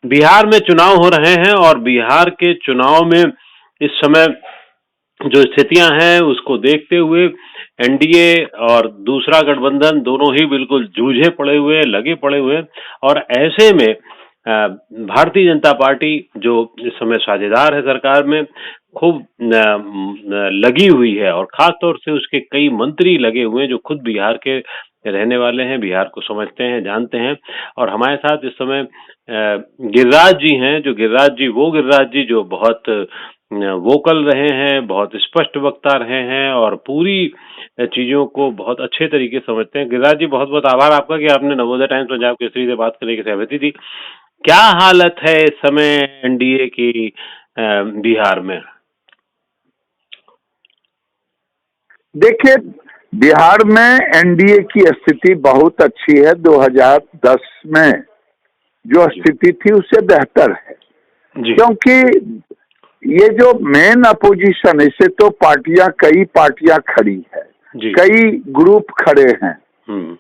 बिहार में चुनाव हो रहे हैं और बिहार के चुनाव में इस समय जो स्थितियां हैं उसको देखते हुए एनडीए और दूसरा गठबंधन दोनों ही बिल्कुल जूझे पड़े हुए, लगे पड़े हुए, और ऐसे में भारतीय जनता पार्टी जो इस समय साझेदार है सरकार में, खूब लगी हुई है, और खास तौर से उसके कई मंत्री लगे हुए हैं जो खुद बिहार के रहने वाले हैं, बिहार को समझते हैं, जानते हैं। और हमारे साथ इस समय गिरिराज जी हैं, जो गिरिराज जी जो बहुत वोकल रहे हैं, बहुत स्पष्ट वक्ता रहे हैं और पूरी चीजों को बहुत अच्छे तरीके से समझते हैं। गिरिराज जी, बहुत बहुत आभार आपका कि आपने नवोदय टाइम्स पंजाब केसरी से बात करने की सहमति दी। क्या हालत है इस समय एनडीए की बिहार में? देखिए, बिहार में एनडीए की स्थिति बहुत अच्छी है। 2010 में जो स्थिति थी उससे बेहतर है, क्योंकि ये जो मेन अपोजिशन, इससे तो कई पार्टियां खड़ी है, कई ग्रुप खड़े हैं,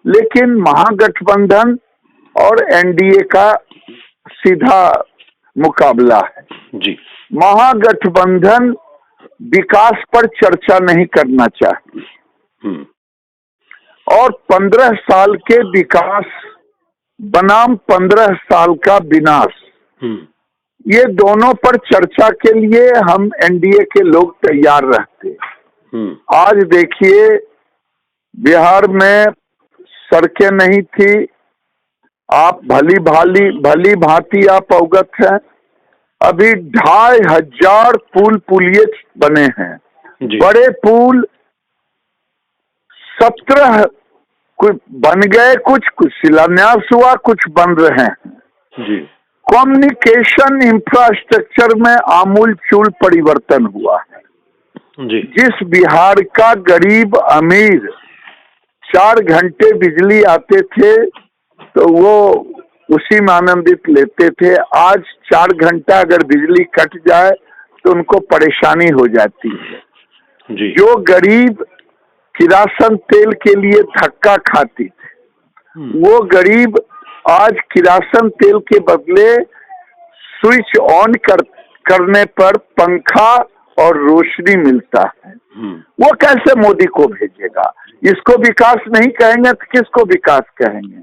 लेकिन महागठबंधन और एनडीए का सीधा मुकाबला है। महागठबंधन विकास पर चर्चा नहीं करना चाहिए और 15 साल के विकास बनाम 15 साल का विनाश, ये दोनों पर चर्चा के लिए हम एनडीए के लोग तैयार रहते हैं। आज देखिए, बिहार में सड़कें नहीं थी, आप भली भांति आप अवगत हैं। अभी 2500 पुलिये बने हैं, बड़े पुल 17 कुछ बन गए, कुछ शिलान्यास हुआ, कुछ बन रहे हैं। कम्युनिकेशन इंफ्रास्ट्रक्चर में आमूलचूल परिवर्तन हुआ है। जिस बिहार का गरीब अमीर 4 घंटे बिजली आते थे तो वो उसी में आनंदित लेते थे, आज 4 घंटा अगर बिजली कट जाए तो उनको परेशानी हो जाती है। जो गरीब किरासन तेल के लिए धक्का खाती थे, वो गरीब आज किरासन तेल के बदले स्विच ऑन करने पर पंखा और रोशनी मिलता है। वो कैसे मोदी को भेजेगा? इसको विकास नहीं कहेंगे तो किसको विकास कहेंगे?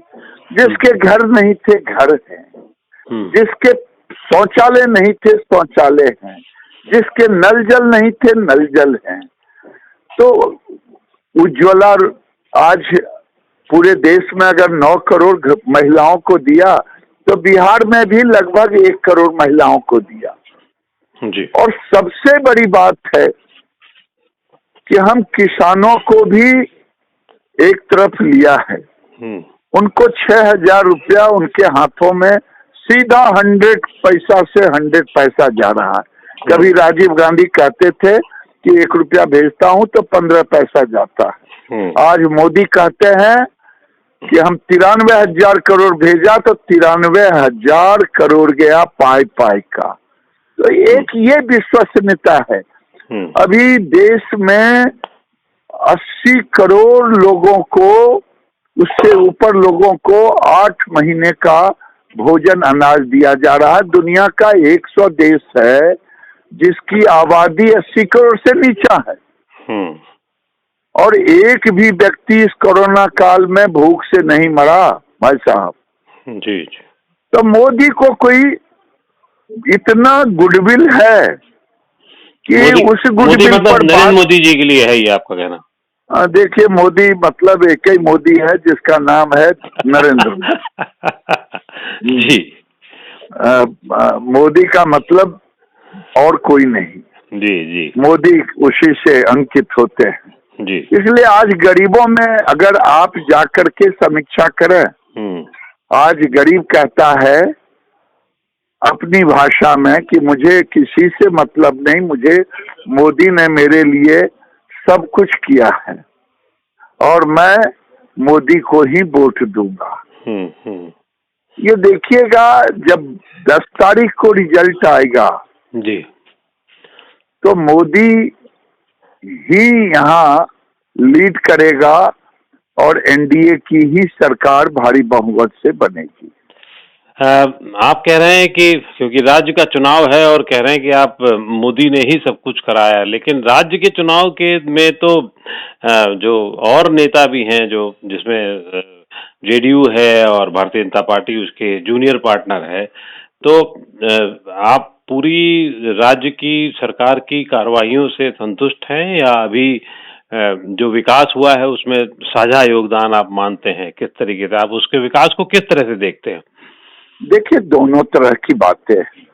जिसके घर नहीं थे घर हैं, जिसके शौचालय नहीं थे शौचालय हैं, जिसके नल जल नहीं थे नल जल हैं। तो उज्ज्वला आज पूरे देश में अगर 9 करोड़ महिलाओं को दिया तो बिहार में भी लगभग 1 करोड़ महिलाओं को दिया। और सबसे बड़ी बात है कि हम किसानों को भी एक तरफ लिया है, उनको 6000 रुपया उनके हाथों में सीधा 100 पैसा से 100 पैसा जा रहा है। कभी राजीव गांधी कहते थे कि 1 रुपया भेजता हूं तो 15 पैसा जाता है। आज मोदी कहते हैं कि हम 93,000 करोड़ भेजा तो 93,000 करोड़ गया पाई का। तो एक ये विश्वसनीयता है। अभी देश में 80 करोड़ लोगों को, उससे ऊपर लोगों को 8 महीने का भोजन अनाज दिया जा रहा है। दुनिया का 100 देश है जिसकी आबादी 80 करोड़ से नीचा है और एक भी व्यक्ति इस कोरोना काल में भूख से नहीं मरा भाई साहब। तो मोदी को कोई इतना गुडविल है कि उस गुडविल पर नरेंद्र मोदी जी के लिए है ये आपका कहना? देखिए, मोदी मतलब एक ही मोदी है जिसका नाम है नरेंद्र जी। मोदी का मतलब और कोई नहीं। जी। मोदी उसी से अंकित होते हैं। जी। इसलिए आज गरीबों में अगर आप जाकर के समीक्षा करें, आज गरीब कहता है अपनी भाषा में कि मुझे किसी से मतलब नहीं, मुझे मोदी ने मेरे लिए सब कुछ किया है और मैं मोदी को ही वोट दूंगा। ये देखिएगा, जब 10 तारीख को रिजल्ट आएगा जी, तो मोदी ही यहाँ लीड करेगा और एनडीए की ही सरकार भारी बहुमत से बनेगी। आप कह रहे हैं कि क्योंकि राज्य का चुनाव है और कह रहे हैं कि आप मोदी ने ही सब कुछ कराया, लेकिन राज्य के चुनाव के में तो जो और नेता भी हैं जो जिसमें जेडीयू है और भारतीय जनता पार्टी उसके जूनियर पार्टनर है, तो आप पूरी राज्य की सरकार की कार्रवाइयों से संतुष्ट हैं या अभी जो विकास हुआ है उसमें साझा योगदान आप मानते हैं? किस तरीके से आप उसके विकास को किस तरह से देखते हैं? देखिए, दोनों तरह की बातें हैं।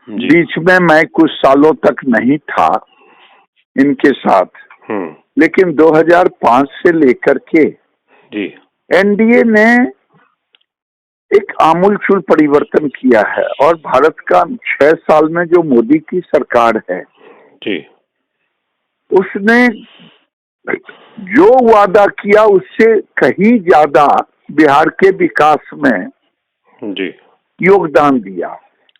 बीच में मैं कुछ सालों तक नहीं था इनके साथ, लेकिन 2005 से लेकर के जी एनडीए ने एक आमूलचूल परिवर्तन किया है और भारत का 6 साल में जो मोदी की सरकार है जी उसने जो वादा किया उससे कहीं ज्यादा बिहार के विकास में जी योगदान दिया।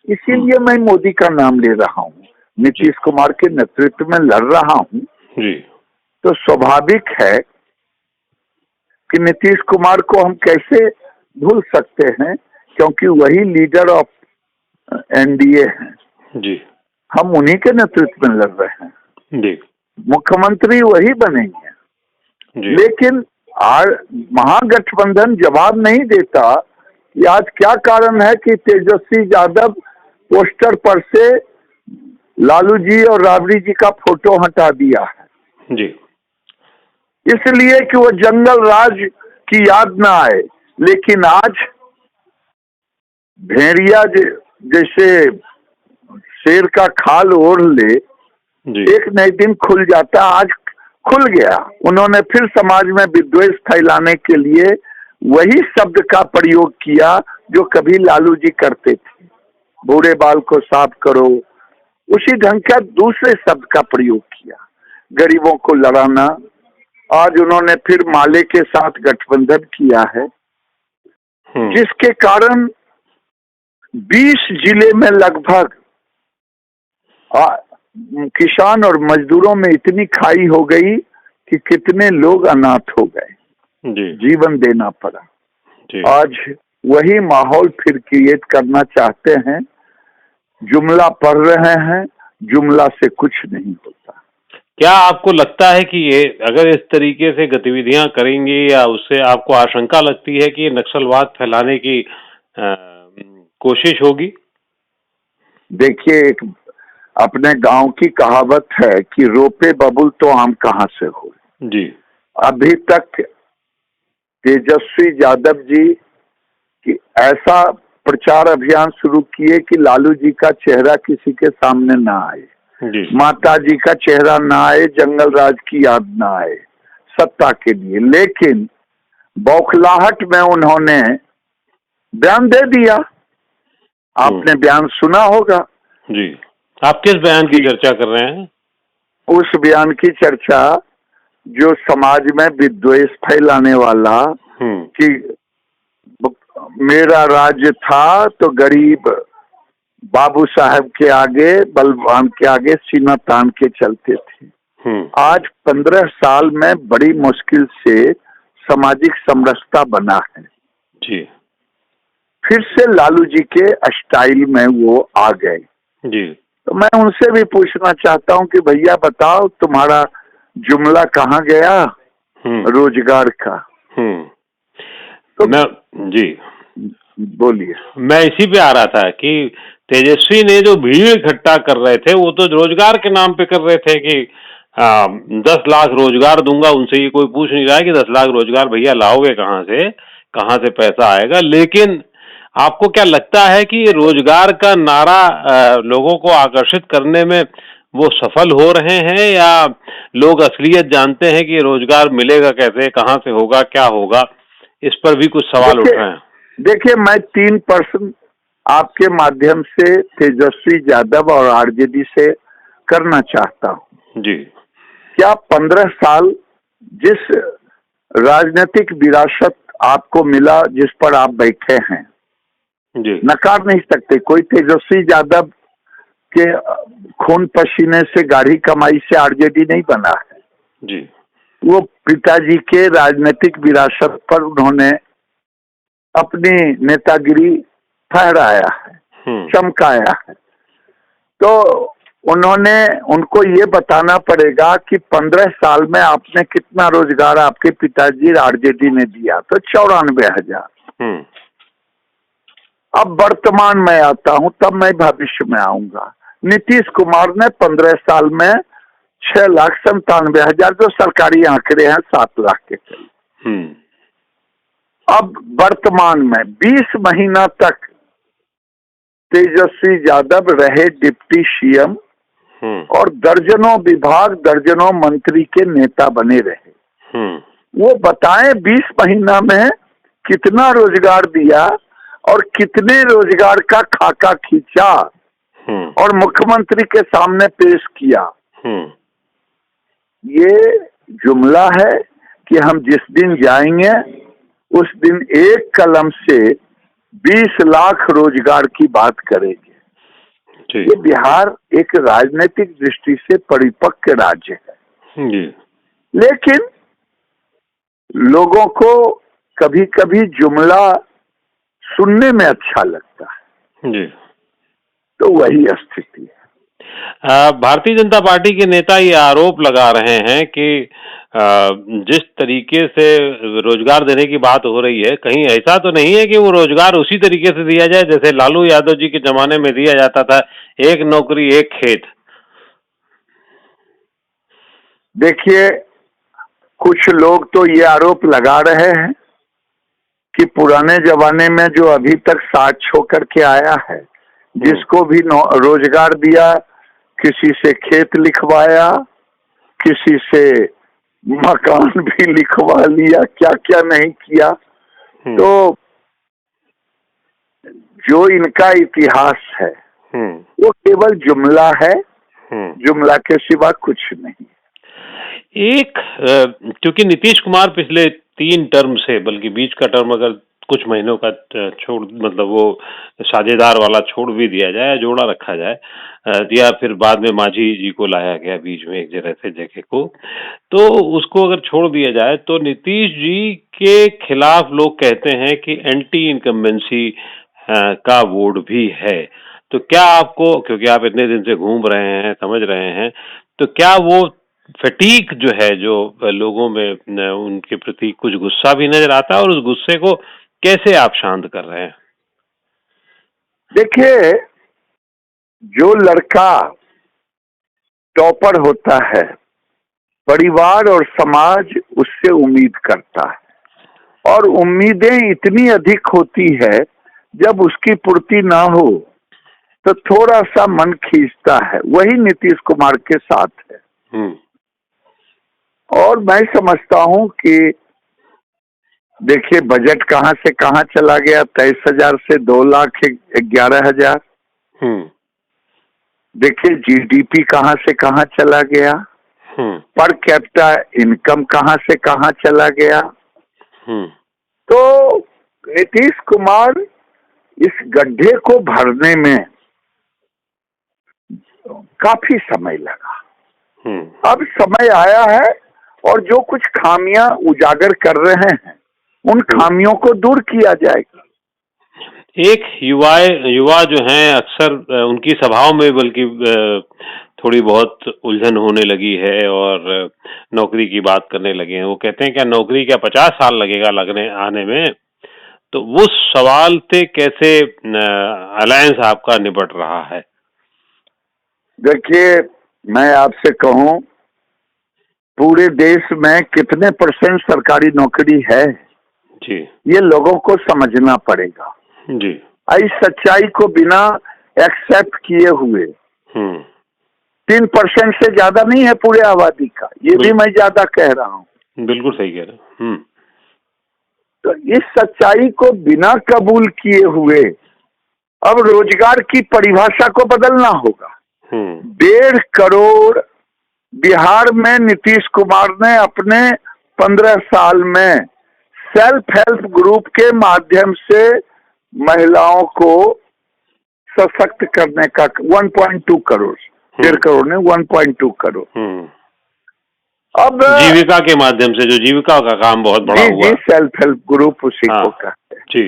इसीलिए मैं मोदी का नाम ले रहा हूँ, नीतीश कुमार के नेतृत्व में लड़ रहा हूँ। जी तो स्वाभाविक है कि नीतीश कुमार को हम कैसे भूल सकते हैं, क्योंकि वही लीडर ऑफ एनडीए हैं। जी हम उन्हीं के नेतृत्व में लड़ रहे हैं। जी मुख्यमंत्री वही बनेंगे। जी लेकिन आज महागठबंधन जवाब नहीं देता कि आज क्या कारण है कि तेजस्वी यादव पोस्टर पर से लालू जी और राबड़ी जी का फोटो हटा दिया है। जी इसलिए कि वो जंगल राज की याद ना आए। लेकिन आज भेड़िया जैसे शेर का खाल ओढ़ ले, एक नए दिन खुल जाता, आज खुल गया। उन्होंने फिर समाज में विद्वेष फैलाने के लिए वही शब्द का प्रयोग किया जो कभी लालू जी करते थे, बूढ़े बाल को साफ करो। उसी ढंग का दूसरे शब्द का प्रयोग किया, गरीबों को लड़ाना। आज उन्होंने फिर माले के साथ गठबंधन किया है, जिसके कारण 20 जिले में लगभग किसान और मजदूरों में इतनी खाई हो गई कि कितने लोग अनाथ हो गए, जीवन देना पड़ा। आज वही माहौल फिर क्रिएट करना चाहते हैं। जुमला पढ़ रहे हैं, जुमला से कुछ नहीं होता। क्या आपको लगता है कि ये अगर इस तरीके से गतिविधियां करेंगे या उससे आपको आशंका लगती है कि नक्सलवाद फैलाने की कोशिश होगी? देखिए, एक अपने गांव की कहावत है कि रोपे बबुल तो आम कहाँ से हो। जी अभी तक तेजस्वी यादव जी की ऐसा प्रचार अभियान शुरू किए कि लालू जी का चेहरा किसी के सामने ना आए, माता जी का चेहरा ना आए, जंगल राज की याद ना आए सत्ता के लिए। लेकिन बौखलाहट में उन्होंने बयान दे दिया। आपने बयान सुना होगा। जी, आप किस बयान की चर्चा कर रहे हैं? उस बयान की चर्चा जो समाज में विद्वेष फैलाने वाला कि मेरा राज्य था तो गरीब बाबू साहब के आगे, बलवान के आगे सीना तान के चलते थे। आज 15 साल में बड़ी मुश्किल से सामाजिक समरसता बना है। जी फिर से लालू जी के स्टाइल में वो आ गए। जी तो मैं उनसे भी पूछना चाहता हूँ कि भैया बताओ, तुम्हारा जुमला कहाँ गया रोजगार का? तो मैं जी बोलिए। मैं इसी पे आ रहा था कि तेजस्वी ने जो भीड़ इकट्ठा कर रहे थे वो तो रोजगार के नाम पे कर रहे थे कि 10 लाख रोजगार दूंगा। उनसे ये कोई पूछ नहीं रहा है कि 10 लाख रोजगार भैया लाओगे कहाँ से पैसा आएगा। लेकिन आपको क्या लगता है कि ये रोजगार का नारा लोगों को आकर्षित करने में वो सफल हो रहे हैं या लोग असलियत जानते हैं कि रोजगार मिलेगा कैसे, कहाँ से होगा, क्या होगा? इस पर भी कुछ सवाल उठ रहे हैं। देखिए, मैं 3 प्रश्न आपके माध्यम से तेजस्वी यादव और आरजेडी से करना चाहता हूँ। जी, क्या 15 साल जिस राजनीतिक विरासत आपको मिला, जिस पर आप बैठे हैं, जी, नकार नहीं सकते। कोई तेजस्वी यादव के खून पसीने से गाढ़ी कमाई से आरजेडी नहीं बना है। जी, वो पिताजी के राजनीतिक विरासत पर उन्होंने अपनी नेतागिरी फहराया है, चमकाया है। तो उनको ये बताना पड़ेगा कि 15 साल में आपने कितना रोजगार आपके पिताजी आरजेडी ने दिया, तो 94,000। अब वर्तमान में आता हूं, तब मैं भविष्य में आऊंगा। नीतीश कुमार ने 15 साल में 6,97,000, जो सरकारी आंकड़े हैं 7 लाख के करीब। अब वर्तमान में 20 महीना तक तेजस्वी यादव रहे डिप्टी सीएम और दर्जनों विभाग, दर्जनों मंत्री के नेता बने रहे। वो बताएं 20 महीना में कितना रोजगार दिया और कितने रोजगार का खाका खींचा और मुख्यमंत्री के सामने पेश किया। ये जुमला है कि हम जिस दिन जाएंगे उस दिन एक कलम से 20 लाख रोजगार की बात करेंगे। ये बिहार एक राजनीतिक दृष्टि से परिपक्व राज्य है, लेकिन लोगों को कभी कभी जुमला सुनने में अच्छा लगता है जी। तो वही स्थिति है। भारतीय जनता पार्टी के नेता ये आरोप लगा रहे हैं कि जिस तरीके से रोजगार देने की बात हो रही है, कहीं ऐसा तो नहीं है कि वो रोजगार उसी तरीके से दिया जाए जैसे लालू यादव जी के जमाने में दिया जाता था, एक नौकरी एक खेत। देखिए, कुछ लोग तो ये आरोप लगा रहे हैं कि पुराने जमाने में जो अभी तक साथ छोड़ के आया है, जिसको भी रोजगार दिया, किसी से खेत लिखवाया, किसी से मकान भी लिखवा लिया, क्या क्या नहीं किया। तो जो इनका इतिहास है वो केवल जुमला है, जुमला के सिवा कुछ नहीं। एक क्योंकि नीतीश कुमार पिछले 3 टर्म से, बल्कि बीच का टर्म अगर कुछ महीनों का छोड़, मतलब वो साझेदार वाला छोड़ भी दिया जाए, जोड़ा रखा जाए, या फिर बाद में मांझी जी को लाया गया बीच में एक जगह को, तो उसको अगर छोड़ दिया जाए तो नीतीश जी के खिलाफ लोग कहते हैं कि एंटी इनकम्बेंसी का वोट भी है। तो क्या आपको, क्योंकि आप इतने दिन से घूम रहे हैं, समझ रहे हैं, तो क्या वो फटीक जो है, जो लोगों में उनके प्रति कुछ गुस्सा भी नजर आता है, और उस गुस्से को कैसे आप शांत कर रहे हैं? देखिए, जो लड़का टॉपर होता है, परिवार और समाज उससे उम्मीद करता है, और उम्मीदें इतनी अधिक होती है, जब उसकी पूर्ति ना हो तो थोड़ा सा मन खींचता है। वही नीतीश कुमार के साथ है। और मैं समझता हूं कि देखिए, बजट कहां से कहां चला गया, 23,000 से 2,11,000। देखिए, जीडीपी कहां से कहां चला गया, पर कैपिटा इनकम कहां से कहां चला गया। तो नीतीश कुमार इस गड्ढे को भरने में काफी समय लगा। अब समय आया है, और जो कुछ खामियां उजागर कर रहे हैं, उन खामियों को दूर किया जाएगा। एक युवा जो हैं, अक्सर उनकी सभाओं में बल्कि थोड़ी बहुत उलझन होने लगी है और नौकरी की बात करने लगे हैं। वो कहते हैं क्या नौकरी क्या 50 साल लगेगा लगने आने में? तो वो सवाल से कैसे अलायंस आपका निपट रहा है? देखिए, मैं आपसे कहूं, पूरे देश में कितने % सरकारी नौकरी है जी, ये लोगों को समझना पड़ेगा जी। इस सच्चाई को बिना एक्सेप्ट किए हुए 3% से ज्यादा नहीं है पूरे आबादी का, ये भी मैं ज्यादा कह रहा हूँ। बिल्कुल सही कह रहे हैं। तो इस सच्चाई को बिना कबूल किए हुए अब रोजगार की परिभाषा को बदलना होगा। 1.5 करोड़ बिहार में नीतीश कुमार ने अपने 15 साल में सेल्फ हेल्प ग्रुप के माध्यम से महिलाओं को सशक्त करने का 1.2 करोड़, 1.5 करोड़ ने 1.2 करोड़। अब जीविका के माध्यम से, जो जीविका का काम बहुत बड़ा हुआ। जी, सेल्फ हेल्प ग्रुप उसी को कहते हैं। जी।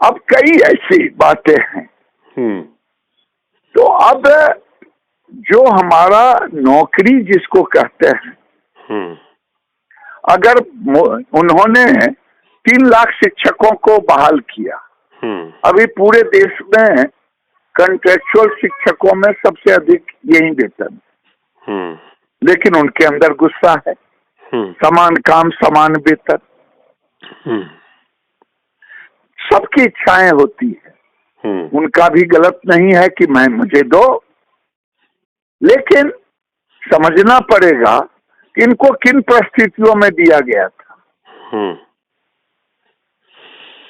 अब कई ऐसी बातें हैं। तो अब जो हमारा नौकरी जिसको कहते हैं, अगर उन्होंने 3 लाख शिक्षकों को बहाल किया, अभी पूरे देश में कॉन्ट्रेक्चुअल शिक्षकों में सबसे अधिक यही वेतन, लेकिन उनके अंदर गुस्सा है, समान काम समान वेतन। सबकी इच्छाएं होती है, उनका भी गलत नहीं है कि मुझे दो, लेकिन समझना पड़ेगा कि इनको किन परिस्थितियों में दिया गया था।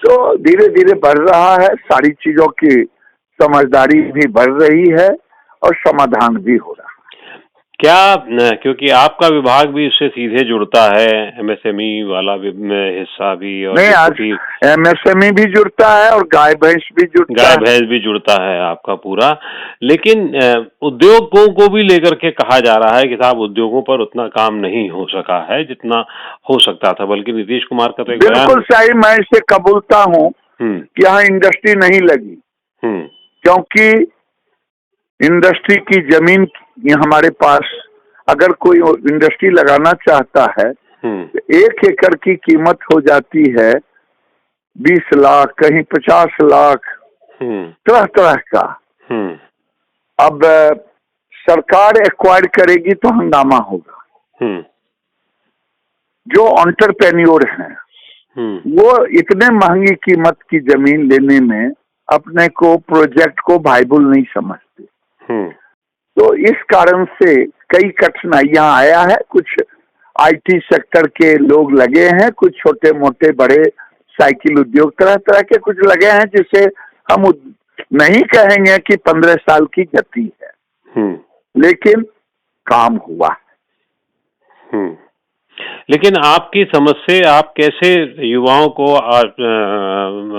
तो धीरे धीरे बढ़ रहा है, सारी चीजों की समझदारी भी बढ़ रही है और समाधान भी हो रहा है। क्या, क्योंकि आपका विभाग भी इससे सीधे जुड़ता है, एमएसएमई वाला हिस्सा भी, और नहीं, आज एमएसएमई भी जुड़ता है और गाय भैंस भी जुड़ता है आपका पूरा। लेकिन उद्योगों को भी लेकर के कहा जा रहा है कि साहब उद्योगों पर उतना काम नहीं हो सका है जितना हो सकता था, बल्कि नीतीश कुमार का तो बिल्कुल सही, मैं इसे कबूलता हूँ कि यहाँ इंडस्ट्री नहीं लगी, क्योंकि इंडस्ट्री की जमीन हमारे पास, अगर कोई इंडस्ट्री लगाना चाहता है तो 1 एकड़ की कीमत हो जाती है 20 लाख, कहीं 50 लाख, तरह तरह का। अब सरकार एक्वायर करेगी तो हंगामा होगा। जो एंटरप्रेन्योर हैं वो इतने महंगी कीमत की जमीन लेने में अपने को, प्रोजेक्ट को वायबल नहीं समझते। तो इस कारण से कई कठिनाइयां आया है। कुछ आईटी सेक्टर के लोग लगे हैं, कुछ छोटे मोटे बड़े साइकिल उद्योग, तरह तरह के कुछ लगे हैं, जिसे हम नहीं कहेंगे कि 15 साल की गति है, लेकिन काम हुआ है। लेकिन आपकी समझ से आप कैसे युवाओं को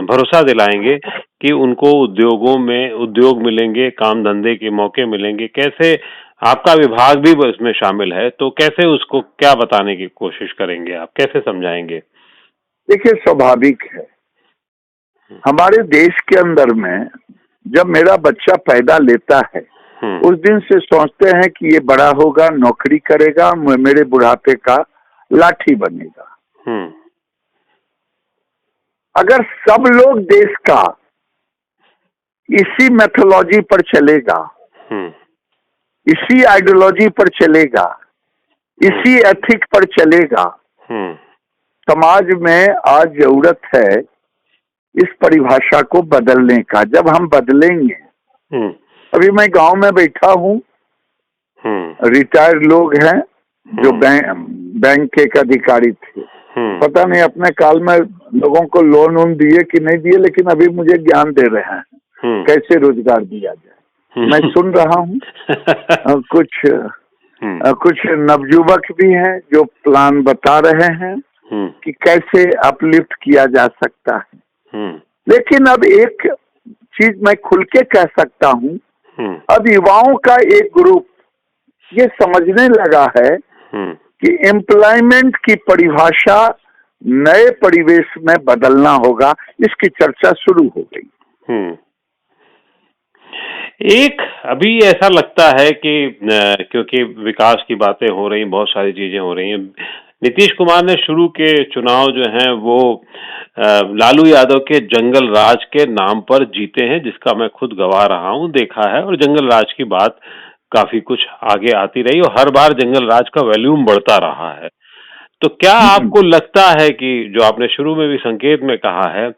भरोसा दिलाएंगे कि उनको उद्योग मिलेंगे, काम धंधे के मौके मिलेंगे? कैसे, आपका विभाग भी इसमें शामिल है, तो कैसे उसको क्या बताने की कोशिश करेंगे आप, कैसे समझाएंगे? देखिए, स्वाभाविक है, हमारे देश के अंदर में जब मेरा बच्चा पैदा लेता है उस दिन से सोचते हैं कि ये बड़ा होगा, नौकरी करेगा, मेरे बुढ़ापे का लाठी बनेगा। अगर सब लोग देश का इसी मेथोलॉजी पर चलेगा, इसी आइडियोलॉजी पर चलेगा, इसी एथिक पर चलेगा, समाज में आज जरूरत है इस परिभाषा को बदलने का। जब हम बदलेंगे, अभी मैं गांव में बैठा हूँ, रिटायर्ड लोग हैं जो बैंक के एक अधिकारी थे, पता नहीं अपने काल में लोगों को लोन वोन दिए कि नहीं दिए, लेकिन अभी मुझे ज्ञान दे रहे हैं कैसे रोजगार दिया जाए। मैं सुन रहा हूँ। कुछ नवयुवक भी हैं जो प्लान बता रहे हैं कि कैसे अपलिफ्ट किया जा सकता है। लेकिन अब एक चीज मैं खुल के कह सकता हूँ, अब युवाओं का एक ग्रुप ये समझने लगा है कि एम्प्लॉयमेंट की परिभाषा नए परिवेश में बदलना होगा। इसकी चर्चा शुरू हो गई। एक अभी ऐसा लगता है कि क्योंकि विकास की बातें हो रही, बहुत सारी चीजें हो रही हैं, नीतीश कुमार ने शुरू के चुनाव जो हैं वो लालू यादव के जंगल राज के नाम पर जीते हैं, जिसका मैं खुद गवाह रहा हूं, देखा है, और जंगल राज की बात काफी कुछ आगे आती रही और हर बार जंगल राज का वॉल्यूम बढ़ता रहा है। तो क्या आपको लगता है कि जो आपने शुरू में भी संकेत में कहा है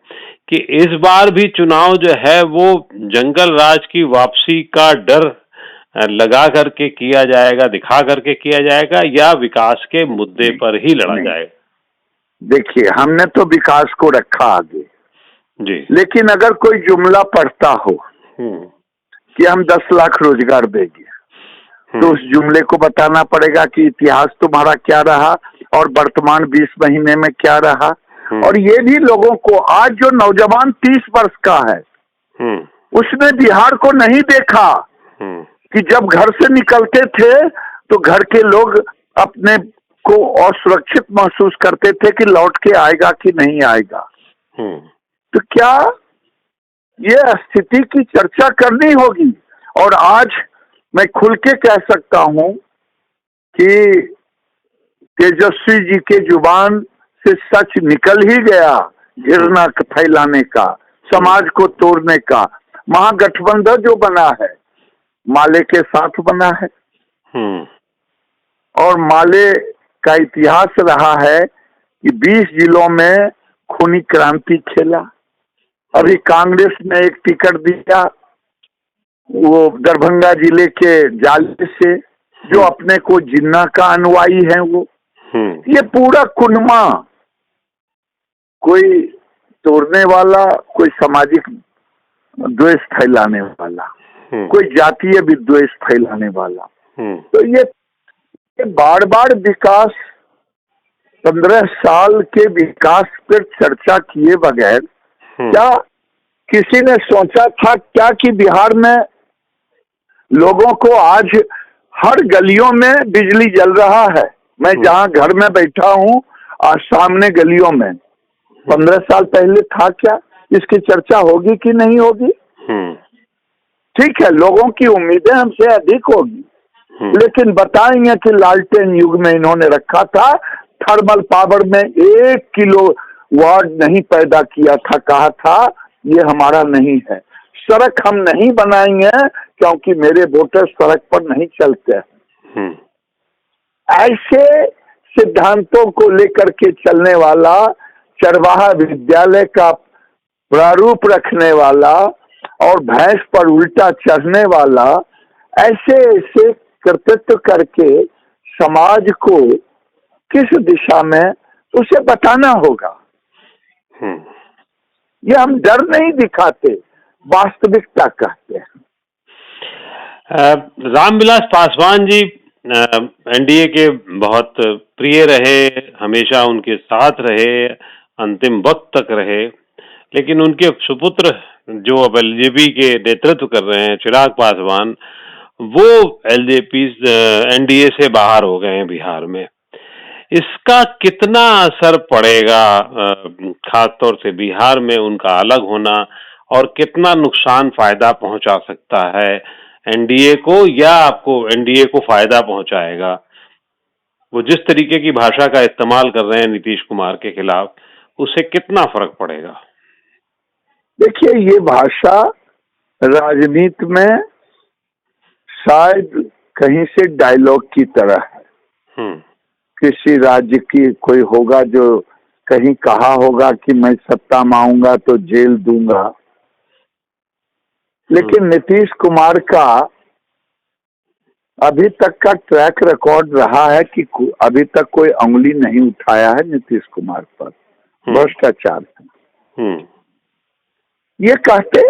कि इस बार भी चुनाव जो है वो जंगल राज की वापसी का डर लगा करके किया जाएगा, दिखा करके किया जाएगा, या विकास के मुद्दे पर ही लड़ा जाएगा? देखिए, हमने तो विकास को रखा आगे जी, लेकिन अगर कोई जुमला पढ़ता हो कि हम 10 लाख रोजगार देंगे, तो उस जुमले को बताना पड़ेगा कि इतिहास तुम्हारा क्या रहा और वर्तमान 20 महीने में क्या रहा। और ये भी लोगों को, आज जो नौजवान 30 वर्ष का है उसने बिहार को नहीं देखा कि जब घर से निकलते थे तो घर के लोग अपने को असुरक्षित महसूस करते थे कि लौट के आएगा कि नहीं आएगा। तो क्या ये स्थिति की चर्चा करनी होगी। और आज मैं खुल के कह सकता हूं कि तेजस्वी जी के जुबान से सच निकल ही गया, घृणा फैलाने का, समाज को तोड़ने का। महागठबंधन जो बना है माले के साथ बना है, और माले का इतिहास रहा है कि 20 जिलों में खूनी क्रांति खेला। अभी कांग्रेस ने एक टिकट दिया वो दरभंगा जिले के जाले से, जो अपने को जिन्ना का अनुयायी है वो। ये पूरा कुनमा, कोई तोड़ने वाला, कोई सामाजिक द्वेष फैलाने वाला, कोई जातीय विद्वेष फैलाने वाला। तो ये बार बार विकास, 15 साल के विकास पर चर्चा किए बगैर क्या किसी ने सोचा था क्या कि बिहार में लोगों को आज हर गलियों में बिजली जल रहा है। मैं जहां घर में बैठा हूं, आज सामने गलियों में, 15 साल पहले था क्या? इसकी चर्चा होगी कि नहीं होगी? ठीक है, लोगों की उम्मीदें हमसे अधिक होगी, लेकिन बताएंगे कि लालटेन युग में इन्होंने रखा था, थर्मल पावर में 1 किलोवाट नहीं पैदा किया था, कहा था ये हमारा नहीं है। सड़क हम नहीं बनाएंगे क्योंकि मेरे वोटर सड़क पर नहीं चलते हैं। ऐसे सिद्धांतों को लेकर के चलने वाला, चरवाहा विद्यालय का प्रारूप रखने वाला और भैंस पर उल्टा चढ़ने वाला, ऐसे ऐसे कर्तृत्व करके समाज को किस दिशा में उसे बताना होगा। ये हम डर नहीं दिखाते, वास्तविकता कहते हैं। रामविलास पासवान जी एनडीए के बहुत प्रिय रहे, हमेशा उनके साथ रहे, अंतिम वक्त तक रहे, लेकिन उनके सुपुत्र जो अब एलजेपी के नेतृत्व कर रहे हैं, चिराग पासवान, वो एलजेपी एनडीए से बाहर हो गए हैं बिहार में। इसका कितना असर पड़ेगा खासतौर से बिहार में उनका अलग होना, और कितना नुकसान फायदा पहुंचा सकता है एनडीए को, या आपको एनडीए को फायदा पहुंचाएगा? वो जिस तरीके की भाषा का इस्तेमाल कर रहे हैं नीतीश कुमार के खिलाफ, उससे कितना फर्क पड़ेगा? देखिए, ये भाषा राजनीति में शायद कहीं से डायलॉग की तरह है। किसी राज्य की कोई होगा जो कहीं कहा होगा कि मैं सत्ता में आऊंगा तो जेल दूंगा, लेकिन नीतीश कुमार का अभी तक का ट्रैक रिकॉर्ड रहा है कि अभी तक कोई उंगली नहीं उठाया है नीतीश कुमार पर भ्रष्टाचार से। ये कहते,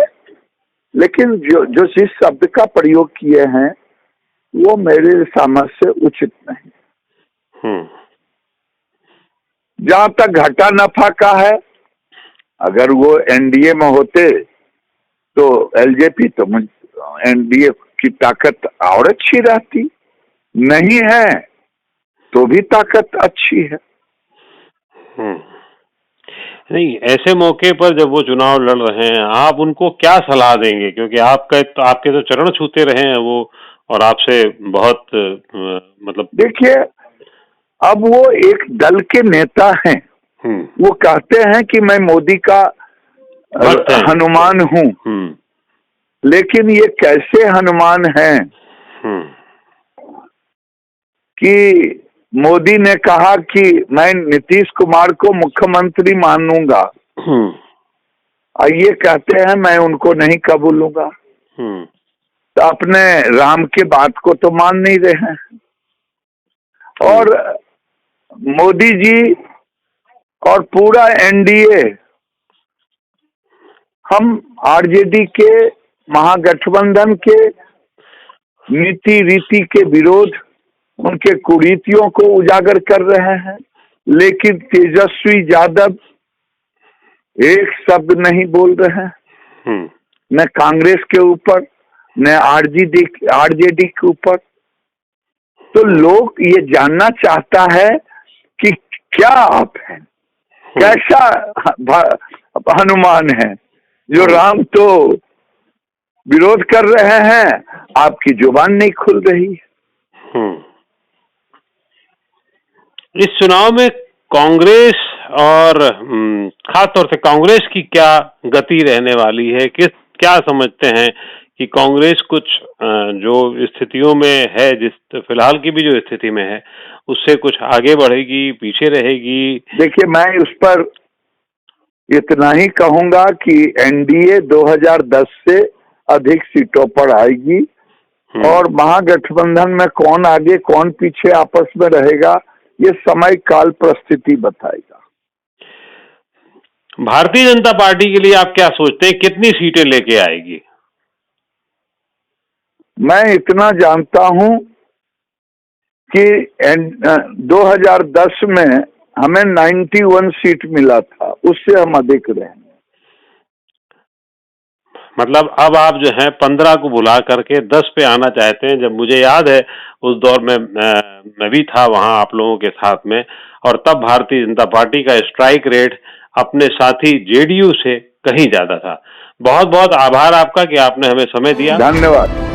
लेकिन जो जिस शब्द का प्रयोग किए हैं वो मेरे समझ से उचित नहीं। जहां तक घाटा नफा का है, अगर वो एनडीए में होते तो एलजेपी तो एनडीए की ताकत और अच्छी रहती, नहीं है तो भी ताकत अच्छी है। नहीं, ऐसे मौके पर जब वो चुनाव लड़ रहे हैं, आप उनको क्या सलाह देंगे? क्योंकि आपके तो चरण छूते रहे हैं वो, और आपसे बहुत मतलब। देखिए, अब वो एक दल के नेता हैं, वो कहते हैं कि मैं मोदी का हनुमान हूँ, लेकिन ये कैसे हनुमान हैं कि मोदी ने कहा कि मैं नीतीश कुमार को मुख्यमंत्री मानूंगा, और ये कहते हैं मैं उनको नहीं कबूलूंगा। तो अपने राम के बात को तो मान नहीं रहे हैं। और मोदी जी और पूरा एनडीए, हम आरजेडी के महागठबंधन के नीति रीति के विरोध, उनके कुरीतियों को उजागर कर रहे हैं, लेकिन तेजस्वी यादव एक शब्द नहीं बोल रहे हैं, न कांग्रेस के ऊपर न आरजेडी के ऊपर। तो लोग ये जानना चाहता है कि क्या आप हैं, कैसा हनुमान है, जो राम तो विरोध कर रहे हैं, आपकी जुबान नहीं खुल रही। इस चुनाव में कांग्रेस और खास तौर से कांग्रेस की क्या गति रहने वाली है? क्या समझते हैं कि कांग्रेस कुछ जो स्थितियों में है, जिस फिलहाल की भी जो स्थिति में है, उससे कुछ आगे बढ़ेगी, पीछे रहेगी? देखिए, मैं उस पर इतना ही कहूंगा कि एनडीए 2010 से अधिक सीटों पर आएगी और महागठबंधन में कौन आगे कौन पीछे आपस में रहेगा, ये समय काल परिस्थिति बताएगा। भारतीय जनता पार्टी के लिए आप क्या सोचते हैं, कितनी सीटें लेके आएगी? मैं इतना जानता हूं कि 2010 में हमें 91 सीट मिला था, उससे हम अधिक रहे। मतलब अब आप जो है 15 को बुला करके 10 पे आना चाहते हैं। जब मुझे याद है उस दौर में मैं भी था वहां आप लोगों के साथ में, और तब भारतीय जनता पार्टी का स्ट्राइक रेट अपने साथी जेडीयू से कहीं ज्यादा था। बहुत बहुत आभार आपका कि आपने हमें समय दिया। धन्यवाद।